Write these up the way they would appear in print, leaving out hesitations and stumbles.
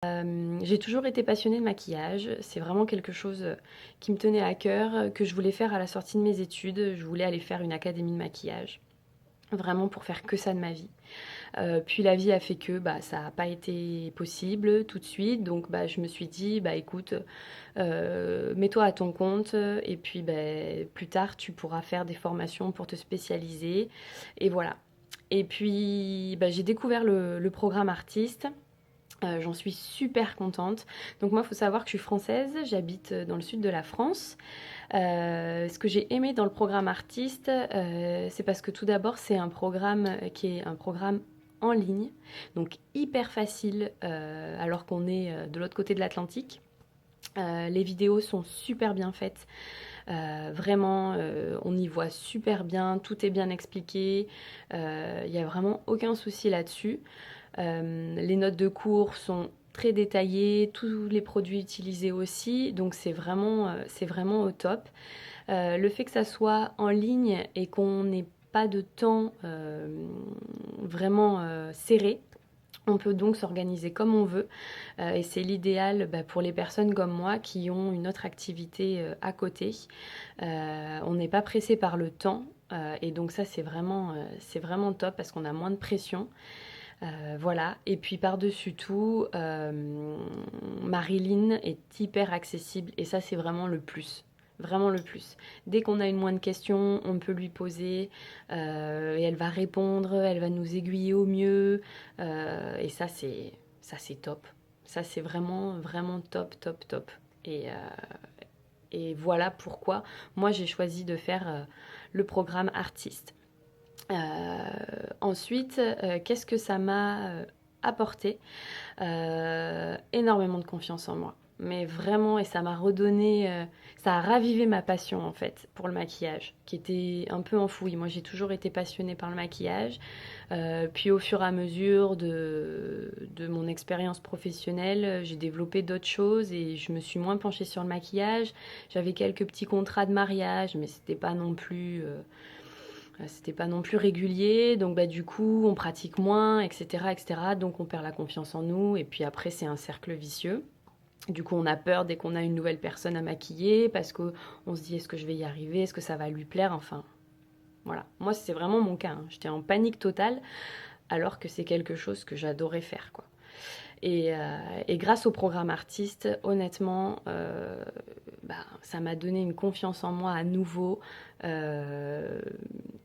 J'ai toujours été passionnée de maquillage, c'est vraiment quelque chose qui me tenait à cœur, que je voulais faire à la sortie de mes études. Je voulais aller faire une académie de maquillage, vraiment pour faire que ça de ma vie. Puis la vie a fait que ça n'a pas été possible tout de suite, donc je me suis dit, écoute, mets-toi à ton compte et puis plus tard tu pourras faire des formations pour te spécialiser. Et voilà. Et puis j'ai découvert le programme artiste. J'en suis super contente. Donc moi, il faut savoir que je suis française, j'habite dans le sud de la France. Ce que j'ai aimé dans le programme artiste, c'est parce que tout d'abord, c'est un programme qui est un programme en ligne, donc hyper facile alors qu'on est de l'autre côté de l'Atlantique. Les vidéos sont super bien faites. Vraiment, on y voit super bien, tout est bien expliqué. Il n'y a vraiment aucun souci là-dessus. Les notes de cours sont très détaillées, tous les produits utilisés aussi, donc c'est vraiment au top. Le fait que ça soit en ligne et qu'on n'ait pas de temps vraiment serré, on peut donc s'organiser comme on veut et c'est l'idéal pour les personnes comme moi qui ont une autre activité à côté. On n'est pas pressé par le temps et donc ça c'est vraiment top parce qu'on a moins de pression. Voilà, et puis par-dessus tout, Marilyn est hyper accessible et ça c'est vraiment le plus. Vraiment le plus. Dès qu'on a une moindre question, on peut lui poser et elle va répondre, elle va nous aiguiller au mieux et ça c'est top. Ça c'est vraiment vraiment top top top. Et voilà pourquoi moi j'ai choisi de faire le programme artiste. Ensuite, qu'est-ce que ça m'a apporté? Énormément de confiance en moi. Mais vraiment, et ça m'a redonné, ça a ravivé ma passion en fait pour le maquillage, qui était un peu enfouie. Moi, j'ai toujours été passionnée par le maquillage. Puis au fur et à mesure de mon expérience professionnelle, j'ai développé d'autres choses et je me suis moins penchée sur le maquillage. J'avais quelques petits contrats de mariage, mais c'était pas non plus régulier, donc du coup on pratique moins, etc., etc. Donc on perd la confiance en nous, et puis après c'est un cercle vicieux. Du coup on a peur dès qu'on a une nouvelle personne à maquiller, parce qu'on se dit est-ce que je vais y arriver, est-ce que ça va lui plaire, enfin voilà. Moi c'est vraiment mon cas, hein. J'étais en panique totale, alors que c'est quelque chose que j'adorais faire, quoi. Et grâce au programme artiste, honnêtement, ça m'a donné une confiance en moi à nouveau. Euh,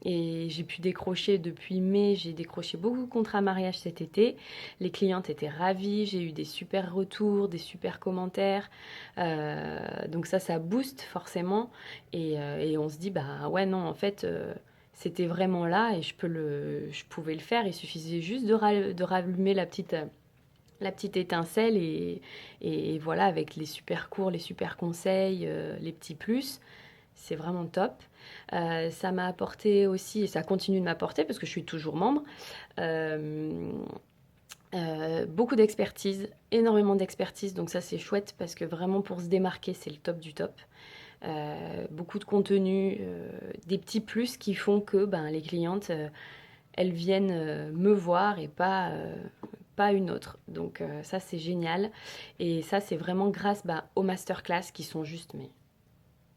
et j'ai pu décrocher depuis mai, j'ai décroché beaucoup de contrats mariage cet été. Les clientes étaient ravies, j'ai eu des super retours, des super commentaires. Donc ça booste forcément. Et on se dit, ouais, non, en fait, c'était vraiment là et je pouvais le faire. Il suffisait juste de rallumer la petite étincelle et voilà, avec les super cours, les super conseils, les petits plus, c'est vraiment top. Ça m'a apporté aussi, et ça continue de m'apporter parce que je suis toujours membre, euh, beaucoup d'expertise, énormément d'expertise, donc ça c'est chouette parce que vraiment pour se démarquer c'est le top du top. Beaucoup de contenu, des petits plus qui font que les clientes, elles viennent me voir et pas une autre. Donc ça c'est génial. Et ça c'est vraiment grâce aux masterclass qui sont juste mais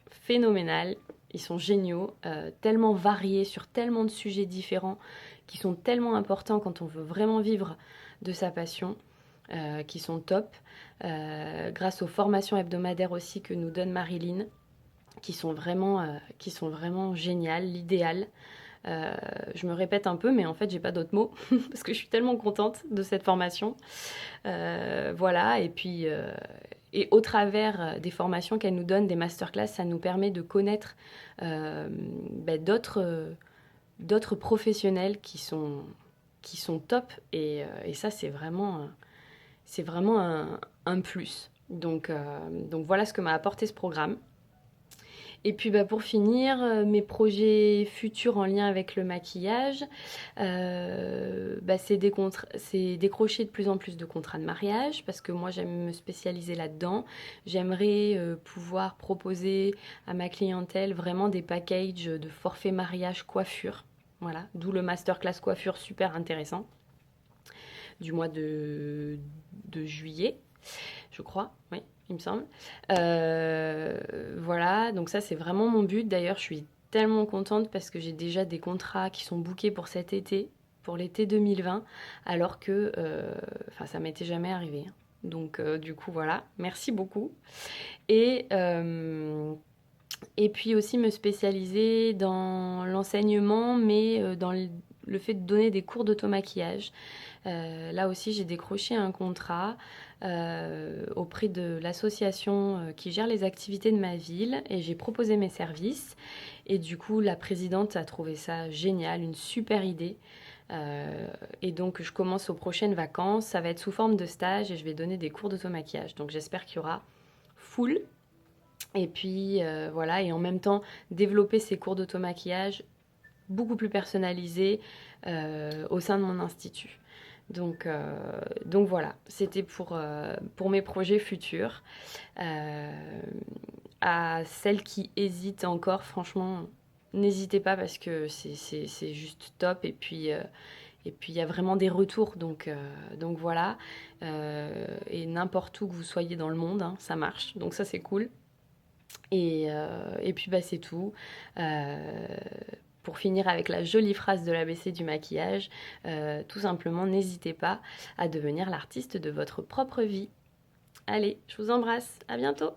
phénoménales. Ils sont géniaux, tellement variés sur tellement de sujets différents qui sont tellement importants quand on veut vraiment vivre de sa passion, qui sont top. Grâce aux formations hebdomadaires aussi que nous donne Marilyn, qui sont vraiment géniales, l'idéal. Je me répète un peu, mais en fait, j'ai pas d'autres mots parce que je suis tellement contente de cette formation. Voilà, et puis et au travers des formations qu'elle nous donne, des masterclass, ça nous permet de connaître d'autres professionnels qui sont top. Et ça, c'est vraiment un plus. Donc voilà ce que m'a apporté ce programme. Et puis pour finir, mes projets futurs en lien avec le maquillage, c'est décrocher de plus en plus de contrats de mariage parce que moi j'aime me spécialiser là-dedans. J'aimerais pouvoir proposer à ma clientèle vraiment des packages de forfait mariage coiffure. Voilà, d'où le masterclass coiffure super intéressant du mois de juillet. je crois, oui, il me semble. Voilà, donc ça c'est vraiment mon but. D'ailleurs, je suis tellement contente parce que j'ai déjà des contrats qui sont bookés pour cet été, pour l'été 2020, alors que ça m'était jamais arrivé. Donc du coup voilà, merci beaucoup. Et, euh, et puis aussi me spécialiser dans l'enseignement, mais dans le fait de donner des cours d'automaquillage. Là aussi, j'ai décroché un contrat auprès de l'association qui gère les activités de ma ville et j'ai proposé mes services. Et du coup, la présidente a trouvé ça génial, une super idée. Et donc, je commence aux prochaines vacances. Ça va être sous forme de stage et je vais donner des cours d'automaquillage. Donc, j'espère qu'il y aura full. Et puis, voilà. Et en même temps, développer ces cours d'automaquillage beaucoup plus personnalisés au sein de mon institut. Donc voilà, c'était pour mes projets futurs. À celles qui hésitent encore, franchement, n'hésitez pas parce que c'est juste top. Et puis il y a vraiment des retours, donc voilà. Et n'importe où que vous soyez dans le monde, hein, ça marche. Donc ça c'est cool. Et puis bah, c'est tout. Euh, pour finir avec la jolie phrase de l'ABC du maquillage, tout simplement n'hésitez pas à devenir l'artiste de votre propre vie. Allez, je vous embrasse, à bientôt!